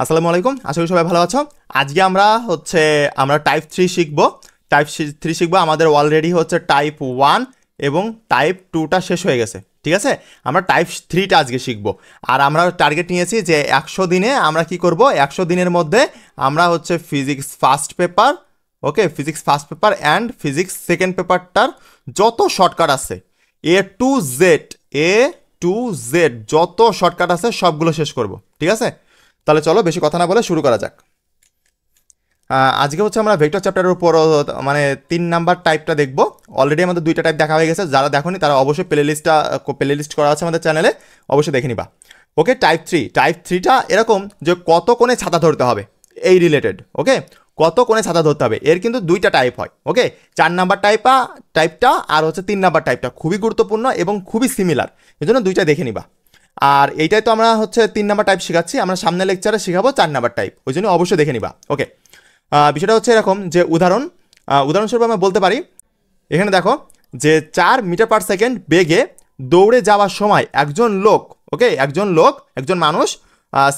আসসালামু আলাইকুম, আশা করি সবাই ভালো আছো। আজকে আমরা টাইপ 3 শিখব। টাইপ 3 শিখবো। আমাদের অলরেডি টাইপ 1 এবং টাইপ 2টা শেষ হয়ে গেছে, ঠিক আছে। আমরা টাইপ 3টা আজকে শিখব। আর আমরা টার্গেট নিয়েছি যে 100 দিনে আমরা কি করব, 100 দিনের মধ্যে আমরা physics first paper, okay, physics first paper and physics second পেপারটার যত শর্টকাট আছে এ টু জেড যত শর্টকাট আছে সবগুলো শেষ করব, ঠিক আছে। তাহলে চলো বেশি কথা না বলে শুরু করা যাক। আজকে আমরা ভেক্টর চ্যাপ্টারের উপর মানে 3 নাম্বার টাইপটা দেখব। অলরেডি আমাদের 2টা টাইপ দেখা হয়ে গেছে, যারা দেখোনি তারা অবশ্যই প্লেলিস্ট করা আছে আমাদের চ্যানেলে, অবশ্যই দেখে নিবা। ওকে, টাইপ 3টা এরকম যে কত কোণে ছাতা ধরতে হবে এই রিলেটেড, ওকে, কত কোণে ছাতা ধরতে হবে। এর কিন্তু 2টা টাইপ হয়, ওকে। 4 নাম্বার টাইপটা আর 3 নাম্বার টাইপটা খুবই গুরুত্বপূর্ণ এবং খুবই সিমিলার, এই জন্য 2টা দেখে নিবা। আর এইটাই তো আমরা 3 নাম্বার টাইপ শেখাচ্ছি, আমরা সামনের লেকচারে শেখাবো 4 নাম্বার টাইপ, ওই জন্য অবশ্যই দেখে নিবা। ওকে, বিষয়টা এরকম যে উদাহরণস্বরূপ আমরা বলতে পারি, এখানে দেখো যে 4 মিটার পার সেকেন্ড বেগে দৌড়ে যাওয়ার সময় একজন মানুষ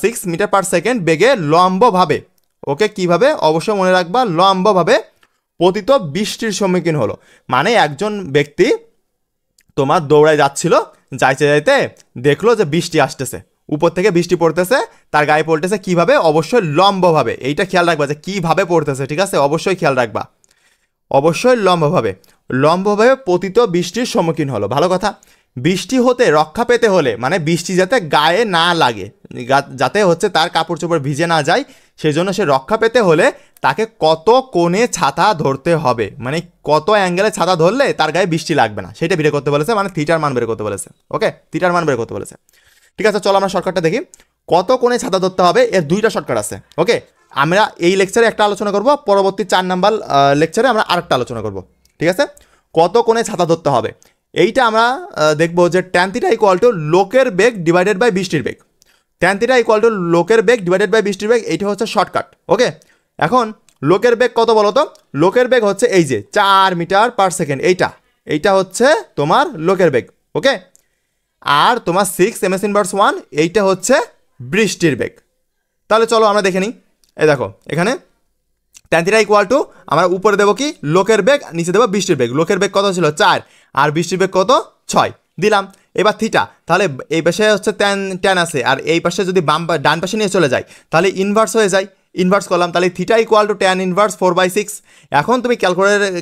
6 মিটার পার সেকেন্ড বেগে লম্বভাবে, ওকে, কিভাবে, অবশ্যই মনে রাখবা, লম্বভাবে পতিত বৃষ্টির সম্মুখীন হলো। মানে একজন ব্যক্তি তোমার দৌড়ায় যাচ্ছিল, যাইতে দেখলো যে বৃষ্টি আসতেছে, উপর থেকে বৃষ্টি পড়তেছে, তার গায়ে পড়তেছে কিভাবে, অবশ্যই লম্বভাবে। এইটা খেয়াল রাখবা যে কিভাবে পড়তেছে, ঠিক আছে, অবশ্যই খেয়াল রাখবা, অবশ্যই লম্বভাবে পতিত বৃষ্টির সম্মুখীন হলো। ভালো কথা। বৃষ্টি হতে রক্ষা পেতে হলে, মানে বৃষ্টি যাতে গায়ে না লাগে, যাতে তার কাপড় চোপড় ভিজে না যায়, সেই জন্য সে রক্ষা পেতে হলে তাকে কত কোণে ছাতা ধরতে হবে, মানে কত অ্যাঙ্গেলে ছাতা ধরলে তার গায়ে বৃষ্টি লাগবে না, সেটা বের করতে বলেছে, মানে থিটার মান বের করতে বলেছে। ওকে, থিটার মান বের করতে বলেছে, ঠিক আছে। চলো আমরা শর্টকাটটা দেখি। কত কোণে ছাতা ধরতে হবে, এর 2টা শর্টকাট আছে। ওকে, আমরা এই লেকচারে একটা আলোচনা করব, পরবর্তী 4 নাম্বার লেকচারে আমরা আরেকটা আলোচনা করব, ঠিক আছে। কত কোণে ছাতা ধরতে হবে এইটা আমরা দেখব যে tan θ = লোকের বেগ ডিভাইডেড বাই বৃষ্টির বেগ। tan θ = লোকের বেগ ডিভাইডেড বাই বৃষ্টির বেগ, এইটা শর্টকাট। ওকে, এখন লোকের বেগ কত বলো তো? লোকের বেগ এই যে 4 মিটার পার সেকেন্ড, এইটা তোমার লোকের বেগ, ওকে। আর তোমার 6 ms⁻1 এইটা বৃষ্টির বেগ। তাহলে চলো আমরা দেখে নিই। এই দেখো এখানে tan θ = আমরা উপরে দেবো কি লোকের বেগ, নিচে দেবো বৃষ্টির বেগ। লোকের বেগ কত ছিল 4 আর বৃষ্টির বেগ কত 6 দিলাম। এবার থিটা, তাহলে এই পাশে tan আছে, আর এই পাশে যদি ডান পাশে নিয়ে চলে যায় তাহলে ইনভার্স হয়ে যায়, ইনভার্স করলাম, তাহলে θ = tan ইনভার্স 4/6। এখন তুমি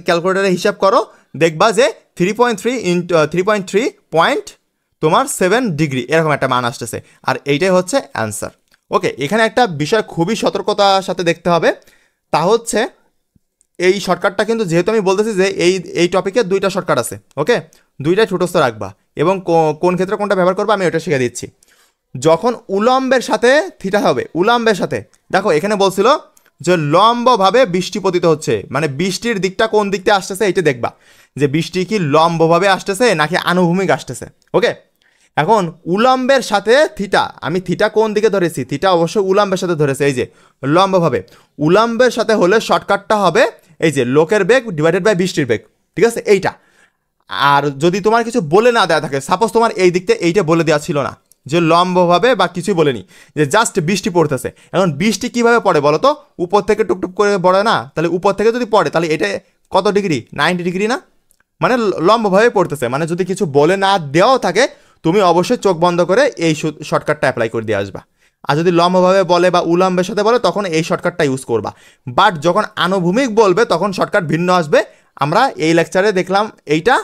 ক্যালকুলেটারে হিসাব করো, দেখবা যে 3.3 ডিগ্রি এরকম একটা মান আসতেছে, আর এইটাই অ্যান্সার। ওকে, এখানে একটা বিষয় খুবই সতর্কতার সাথে দেখতে হবে, তা এই শর্টকাটটা কিন্তু, যেহেতু আমি বলতেছি যে এই টপিকে 2টা শর্টকাট আছে, ওকে, 2টাই ছোটস্থ রাখবা এবং কোন ক্ষেত্রে কোনটা ব্যবহার করবা আমি ওটা শিখে দিচ্ছি। যখন উলম্বের সাথে থিটা হবে, উলম্বের সাথে, দেখো এখানে বলছিল যে লম্বভাবে বৃষ্টি পতিত হচ্ছে, মানে বৃষ্টির দিকটা কোন দিকটা আসতেছে এইটা দেখবা, যে বৃষ্টি কি লম্বভাবে আসতেছে নাকি আনুভূমিক আসতেছে। ওকে, এখন উলম্বের সাথে থিটা, আমি থিটা কোন দিকে ধরেছি, থিটা অবশ্যই উলম্বের সাথে ধরেছে, এই যে লম্বভাবে। উলম্বের সাথে হলে শর্টকাটটা হবে এই যে লোকের বেগ ডিভাইডেড বাই বৃষ্টির বেগ, ঠিক আছে, এইটা। আর যদি তোমার কিছু বলে না দেওয়া থাকে, সাপোজ তোমার এই দিকটা এইটা বলে দেওয়া ছিল না যে লম্বভাবে বা কিছুই বলেনি, যে জাস্ট বৃষ্টি পড়তেছে। এখন বৃষ্টি কিভাবে পড়ে বলো তো? উপর থেকে টুকটুক করে পড়ে না? তাহলে উপর থেকে যদি পড়ে তাহলে এটা কত ডিগ্রি? 90 ডিগ্রি না? মানে লম্বভাবে পড়তেছে, মানে যদি কিছু বলে না দেওয়াও থাকে তুমি অবশ্যই চোখ বন্ধ করে এই শর্টকাটটা অ্যাপ্লাই করে দিয়ে আসবা। আর যদি লম্বভাবে বলে বা উলম্বের সাথে বলে তখন এই শর্টকাটটা ইউজ করবা। বাট যখন আনুভূমিক বলবে তখন শর্টকাট ভিন্ন আসবে। আমরা এই লেকচারে দেখলাম এইটা,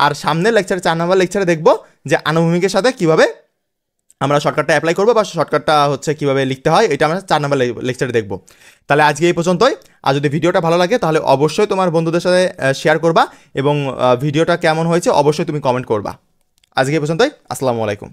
আর সামনের লেকচারে 4 নম্বর লেকচারে দেখব যে আনুভূমিকের সাথে কিভাবে আমরা শর্টকাটটা অ্যাপ্লাই করবো বা শর্টকাটটা কিভাবে লিখতে হয়, এটা আমরা 4 নম্বর লেকচারে দেখব। তাহলে আজকে এই পর্যন্তই। আর যদি ভিডিওটা ভালো লাগে তাহলে অবশ্যই তোমার বন্ধুদের সাথে শেয়ার করবা এবং ভিডিওটা কেমন হয়েছে অবশ্যই তুমি কমেন্ট করবা। আজকে এই পর্যন্তই। আসসালামু আলাইকুম।